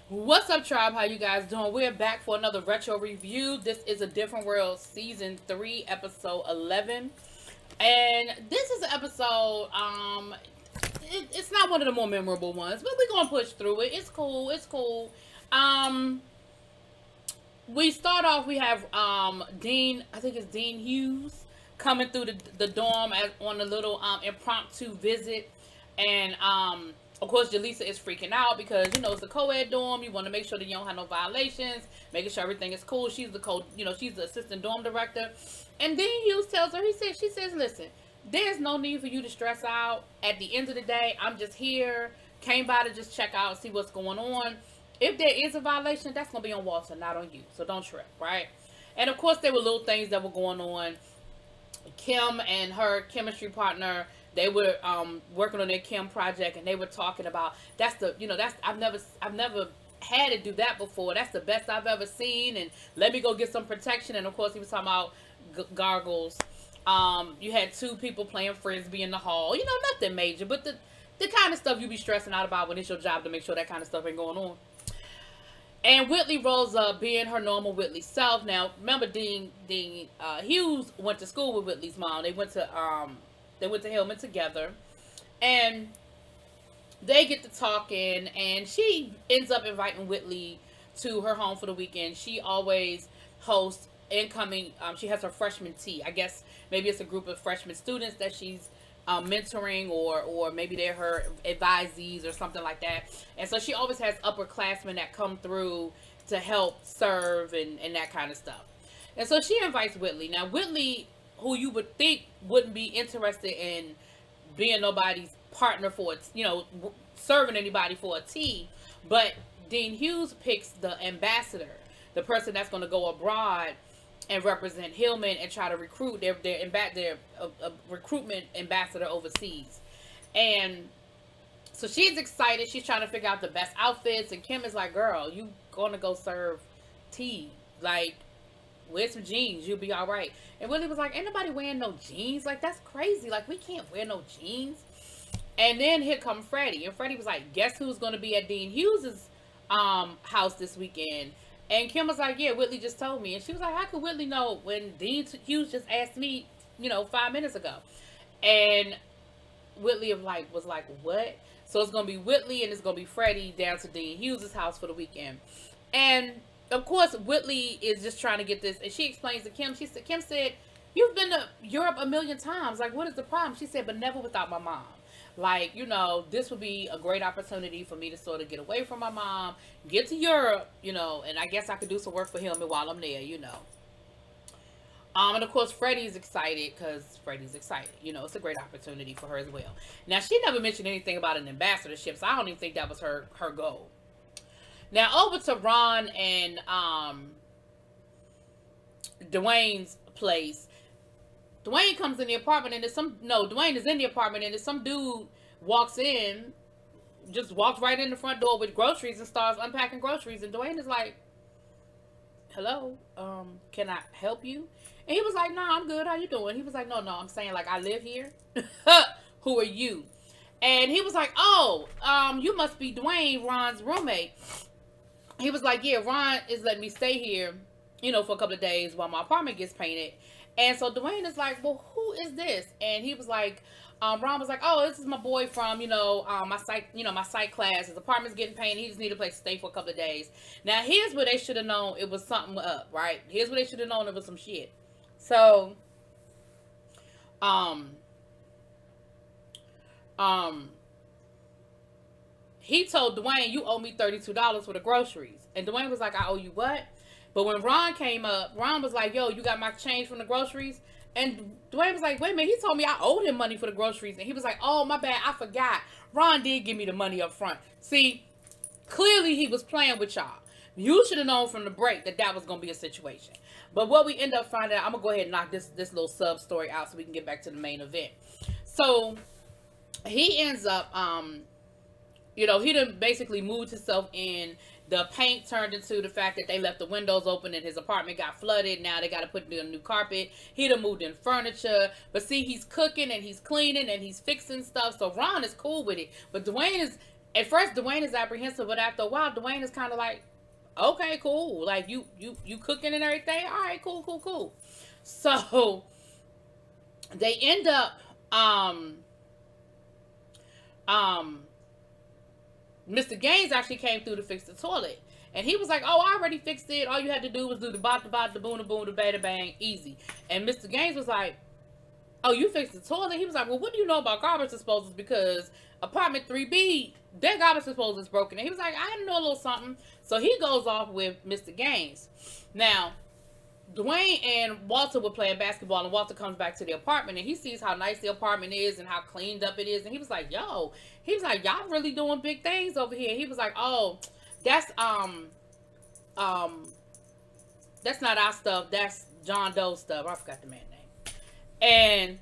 What's up, tribe? How you guys doing? We're back for another retro review. This is A Different World season 3 episode 11, and this is an episode it's not one of the more memorable ones, but we're gonna push through it. It's cool. We start off, we have Dean, I think it's Dean Hughes, coming through the dorm on a little impromptu visit, and of course, Jaleesa is freaking out because, you know, it's a co-ed dorm. You want to make sure that you don't have no violations, making sure everything is cool. She's the she's the assistant dorm director. And Dean Hughes tells her, she says, listen, there's no need for you to stress out. At the end of the day, I'm just here. Came by to just check out, see what's going on. If there is a violation, that's going to be on Walter, not on you. So don't trip, right? And of course, there were little things that were going on. Kim and her chemistry partner, they were working on their chem project, and they were talking about I've never had to do that before. That's the best I've ever seen, and let me go get some protection. And of course, he was talking about gargles. You had two people playing frisbee in the hall. You know, nothing major, but the kind of stuff you be stressing out about when it's your job to make sure that kind of stuff ain't going on. And Whitley rolls up, being her normal Whitley self. Now, remember, Dean Hughes went to school with Whitley's mom. They went to Hillman together, and they get to talking, and she ends up inviting Whitley to her home for the weekend. She always hosts incoming, she has her freshman tea. I guess maybe it's a group of freshman students that she's mentoring, or maybe they're her advisees or something like that. And so she always has upperclassmen that come through to help serve and that kind of stuff. And so she invites Whitley. Now, Whitley, who you would think wouldn't be interested in being nobody's partner for, serving anybody for a tea, but Dean Hughes picks the ambassador, the person that's going to go abroad and represent Hillman and try to recruit their recruitment ambassador overseas. And so she's excited. She's trying to figure out the best outfits, and Kim is like, girl, you going to go serve tea, like, wear some jeans, you'll be all right. And Willie was like, ain't nobody wearing no jeans. Like, that's crazy. Like, we can't wear no jeans. And then here come Freddie. And Freddie was like, guess who's going to be at Dean Hughes's house this weekend? And Kim was like, yeah, Whitley just told me. And she was like, how could Whitley know when Dean Hughes just asked me, 5 minutes ago? And Whitley was like, what? So it's going to be Whitley and it's going to be Freddie down to Dean Hughes's house for the weekend. And of course, Whitley is just trying to get this, and she explains to Kim. Kim said, you've been to Europe a million times. Like, what is the problem? She said, but never without my mom. Like, this would be a great opportunity for me to sort of get away from my mom, get to Europe, and I guess I could do some work for him while I'm there, And of course, Freddie's excited because Freddie's excited. It's a great opportunity for her as well. Now, she never mentioned anything about an ambassadorship, so I don't even think that was her goal. Now, over to Ron and Dwayne's place. Dwayne comes in the apartment, and Dwayne is in the apartment, and some dude just walks right in the front door with groceries and starts unpacking groceries. And Dwayne is like, hello, can I help you? And he was like, no, I'm good. How you doing? He was like, no, I'm saying, like, I live here. Who are you? And he was like, oh, you must be Dwayne, Ron's roommate. He was like, yeah, Ron is letting me stay here, for a couple of days while my apartment gets painted. And so Dwayne is like, well, who is this? And he was like, Ron was like, oh, this is my boy from, my psych class. His apartment's getting painted. He just needed a place to stay for a couple of days. Now, here's where they should have known it was something up, right? Here's where they should have known it was some shit. So, he told Dwayne, you owe me $32 for the groceries. And Dwayne was like, I owe you what? But when Ron came up, Ron was like, yo, you got my change from the groceries? And Dwayne was like, wait a minute, he told me I owed him money for the groceries. And he was like, oh, my bad, I forgot. Ron did give me the money up front. See, clearly he was playing with y'all. You should have known from the break that that was going to be a situation. But what we end up finding out, I'm going to go ahead and knock this little sub story out so we can get back to the main event. So he ends up, you know, he done basically moved himself in. The paint turned into the fact that they left the windows open and his apartment got flooded. Now they got to put in a new carpet. He done moved in furniture. But see, he's cooking and he's cleaning and he's fixing stuff. So Ron is cool with it. But Dwayne is, at first Dwayne is apprehensive, but after a while Dwayne is kind of like, okay, cool. Like you cooking and everything. All right, cool. So they end up, Mr. Gaines actually came through to fix the toilet. And he was like, oh, I already fixed it. All you had to do was do the bop, the bop, the boom, the boom, the bada bang, easy. And Mr. Gaines was like, oh, you fixed the toilet? He was like, well, what do you know about garbage disposals? Because apartment 3B, their garbage disposal is broken. And he was like, I know a little something. So he goes off with Mr. Gaines. Now, Dwayne and Walter were playing basketball, and Walter comes back to the apartment, and he sees how nice the apartment is and how cleaned up it is. And he was like, yo, he was like, y'all really doing big things over here. He was like, oh, that's not our stuff. That's John Doe's stuff. I forgot the man's name.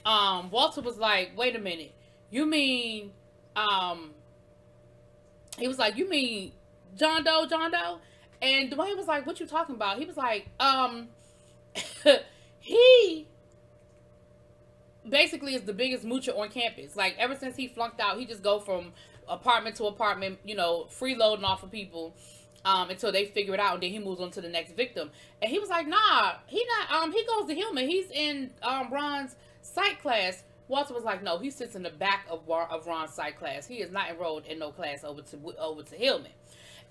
And Walter was like, wait a minute. You mean, he was like, you mean John Doe? And Dwayne was like, what you talking about? He was like, he basically is the biggest moocher on campus. Like, ever since he flunked out, he just go from apartment to apartment, you know, freeloading off of people until they figure it out, and then he moves on to the next victim. And he was like, nah, he not, he goes to Hillman. He's in Ron's psych class. Walter was like, no, he sits in the back of Ron's psych class. He is not enrolled in no class over to Hillman.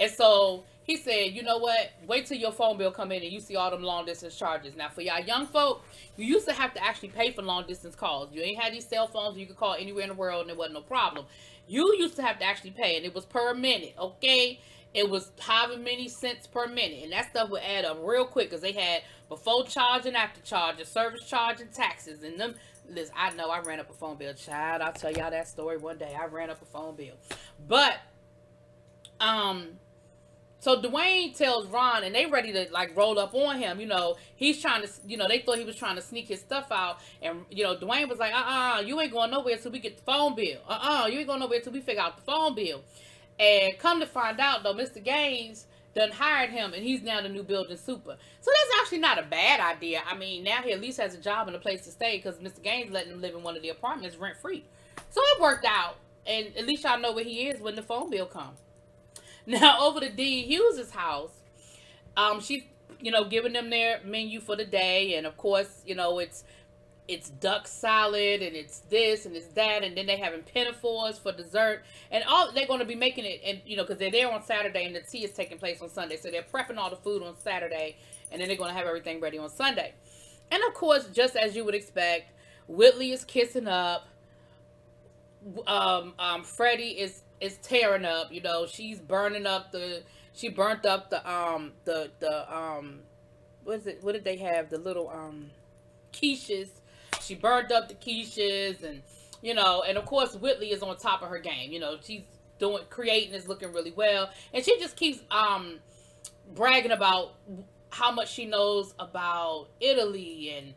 And so he said, you know what? Wait till your phone bill come in and you see all them long distance charges. Now, for y'all young folk, you used to have to actually pay for long distance calls. You ain't had these cell phones. You could call anywhere in the world and it wasn't no problem. You used to have to actually pay, and it was per minute, okay? It was however many cents per minute. And that stuff would add up real quick because they had before charge and after charge, and service charge and taxes. And them, listen, I know I ran up a phone bill. Child, I'll tell y'all that story one day. I ran up a phone bill. But, so Dwayne tells Ron, and they ready to like roll up on him. You know, he's trying to, you know, they thought he was trying to sneak his stuff out. And, you know, Dwayne was like, you ain't going nowhere till we get the phone bill. You ain't going nowhere till we figure out the phone bill. And come to find out, though, Mr. Gaines done hired him, and he's now the new building super. So that's actually not a bad idea. I mean, now he at least has a job and a place to stay because Mr. Gaines letting him live in one of the apartments rent-free. So it worked out. And at least y'all know where he is when the phone bill comes. Now, over to Dee Hughes' house, she's, you know, giving them their menu for the day. And, of course, you know, it's duck salad, and it's this, and it's that. And then they having pinafores for dessert. And all they're going to be making it, and, you know, because they're there on Saturday, and the tea is taking place on Sunday. So they're prepping all the food on Saturday, and then they're going to have everything ready on Sunday. And, of course, just as you would expect, Whitley is kissing up. Freddie is tearing up, you know, she's burning up she burnt up what is it, what did they have, the little quiches. She burnt up the quiches, and, you know, and of course Whitley is on top of her game. You know, she's creating, is looking really well, and she just keeps bragging about how much she knows about Italy and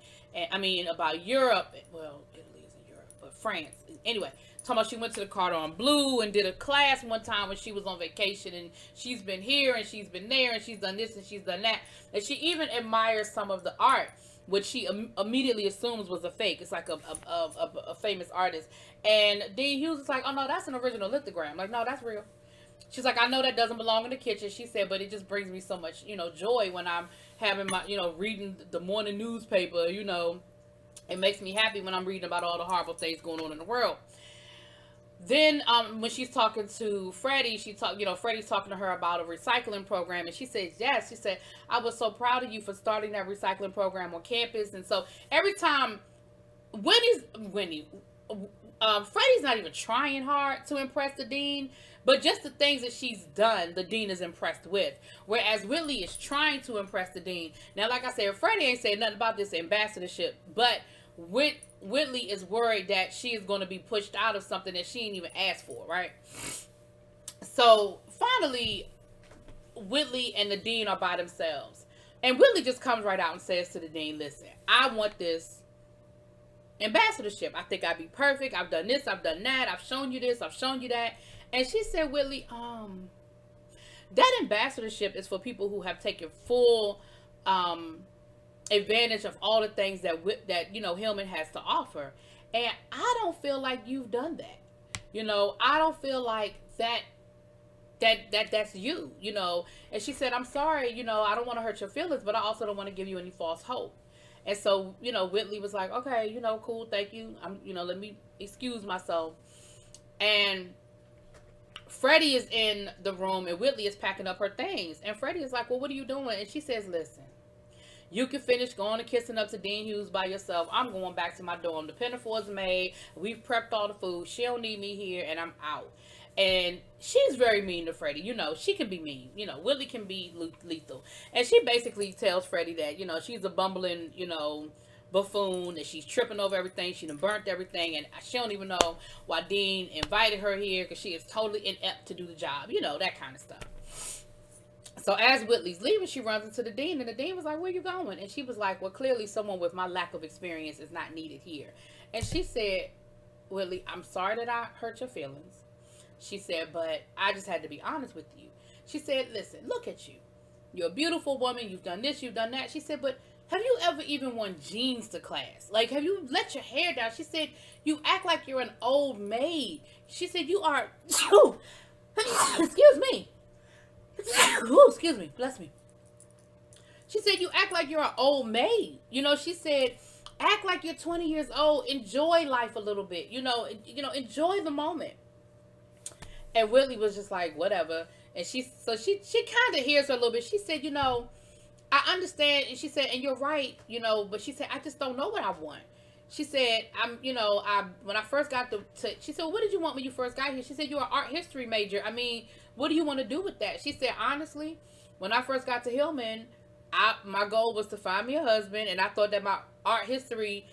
I mean about Europe. Well, Italy isn't Europe, but France. Anyway, talking about she went to the Cordon Bleu and did a class one time when she was on vacation, and she's been here and she's been there and she's done this and she's done that, and she even admires some of the art, which she immediately assumes was a fake. It's like a famous artist. And Dee Hughes is like, oh no, that's an original lithogram. Like, no, that's real. She's like, I know that doesn't belong in the kitchen. She said, but it just brings me so much, you know, joy when I'm having my, you know, reading the morning newspaper. You know, it makes me happy when I'm reading about all the horrible things going on in the world. Then when she's talking to Freddie, Freddie's talking to her about a recycling program, and she says yes. She said, I was so proud of you for starting that recycling program on campus. And so every time Freddie's not even trying hard to impress the dean, but just the things that she's done, the dean is impressed with. Whereas Whitley is trying to impress the dean. Now, like I said, Freddie ain't saying nothing about this ambassadorship, but Whitley is worried that she is going to be pushed out of something that she ain't even asked for, right? So, finally, Whitley and the dean are by themselves. And Whitley just comes right out and says to the dean, listen, I want this ambassadorship. I think I'd be perfect. I've done this, I've done that. I've shown you this, I've shown you that. And she said, Whitley, that ambassadorship is for people who have taken full advantage of all the things that you know, Hillman has to offer. And I don't feel like you've done that. You know, I don't feel like that's you, you know. And she said, I'm sorry, you know, I don't want to hurt your feelings, but I also don't want to give you any false hope. And so, you know, Whitley was like, okay, you know, cool, thank you. You know, let me excuse myself. And Freddie is in the room and Whitley is packing up her things. And Freddie is like, well, what are you doing? And she says, listen, you can finish going and kissing up to Dean Hughes by yourself. I'm going back to my dorm. The pinafore is made. We've prepped all the food. She don't need me here, and I'm out. And she's very mean to Freddie. You know, she can be mean. You know, Whitley can be lethal. And she basically tells Freddie that, you know, she's a bumbling, you know, buffoon, that she's tripping over everything. She done burnt everything, and she don't even know why Dean invited her here, because she is totally inept to do the job. You know, that kind of stuff. So as Whitley's leaving, she runs into the dean, and the dean was like, where you going? And she was like, well, clearly someone with my lack of experience is not needed here. And she said, Whitley, I'm sorry that I hurt your feelings. She said, but I just had to be honest with you. She said, listen, look at you. You're a beautiful woman. You've done this, you've done that. She said, but have you ever even worn jeans to class? Like, have you let your hair down? She said, you act like you're an old maid. She said, you are, excuse me. Ooh, excuse me, bless me. She said, you act like you're an old maid. You know, she said, act like you're 20 years old. Enjoy life a little bit. You know, enjoy the moment. And Whitley was just like, whatever. And she kind of hears her a little bit. She said, you know, I understand. And she said, and you're right, you know, but she said, I just don't know what I want. She said, when I first got she said, what did you want when you first got here? She said, you're an art history major. I mean, what do you want to do with that? She said, honestly, when I first got to Hillman, my goal was to find me a husband, and I thought that my art history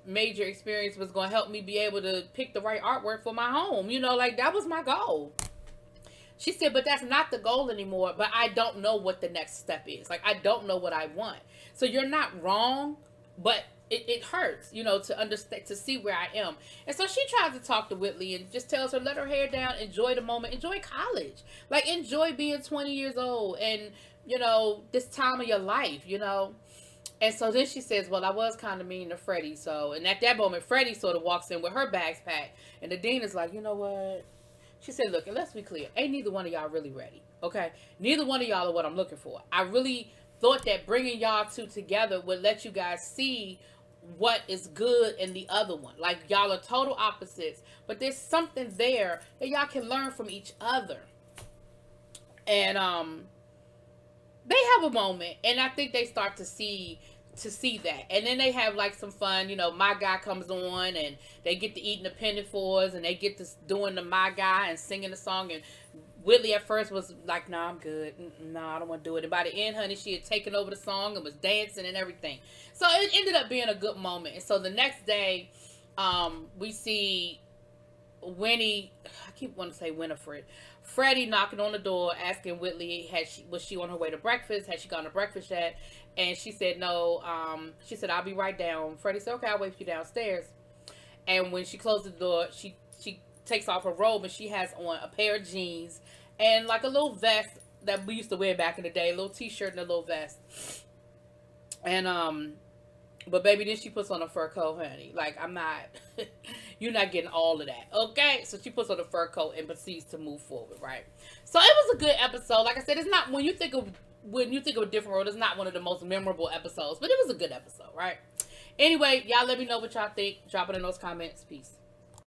major experience was going to help me be able to pick the right artwork for my home. You know, like, that was my goal. She said, but that's not the goal anymore, but I don't know what the next step is. Like, I don't know what I want. So you're not wrong, but it hurts, you know, to understand, to see where I am. And so she tries to talk to Whitley and just tells her, let her hair down, enjoy the moment, enjoy college. Like, enjoy being 20 years old and, you know, this time of your life, you know. And so then she says, well, I was kind of mean to Freddie. So, and at that moment, Freddie sort of walks in with her bags packed. And the dean is like, you know what? She said, look, and let's be clear. Ain't neither one of y'all really ready, okay? Neither one of y'all are what I'm looking for. I really thought that bringing y'all two together would let you guys see what is good in the other one. Like, y'all are total opposites, but there's something there that y'all can learn from each other. And they have a moment, and I think they start to see that. And then they have like some fun, you know. My Guy comes on, and they get to eating the pinafores, and they get to doing the My Guy and singing the song. And Whitley at first was like, nah, I'm good. Nah, I don't want to do it. And by the end, honey, she had taken over the song and was dancing and everything. So it ended up being a good moment. And so the next day, we see Winnie, I keep wanting to say Winifred, Freddie knocking on the door, asking Whitley, was she on her way to breakfast? Had she gone to breakfast yet? And she said, no. She said, I'll be right down. Freddie said, okay, I'll wait for you downstairs. And when she closed the door, she takes off her robe, and she has on a pair of jeans and like a little vest that we used to wear back in the day, a little t-shirt and a little vest. And but baby, then she puts on a fur coat, honey. Like, I'm not you're not getting all of that, okay? So she puts on a fur coat and proceeds to move forward, right? So it was a good episode. Like I said, it's not, when you think of a different world, it's not one of the most memorable episodes, but it was a good episode, right? Anyway, y'all let me know what y'all think. Drop it in those comments. Peace.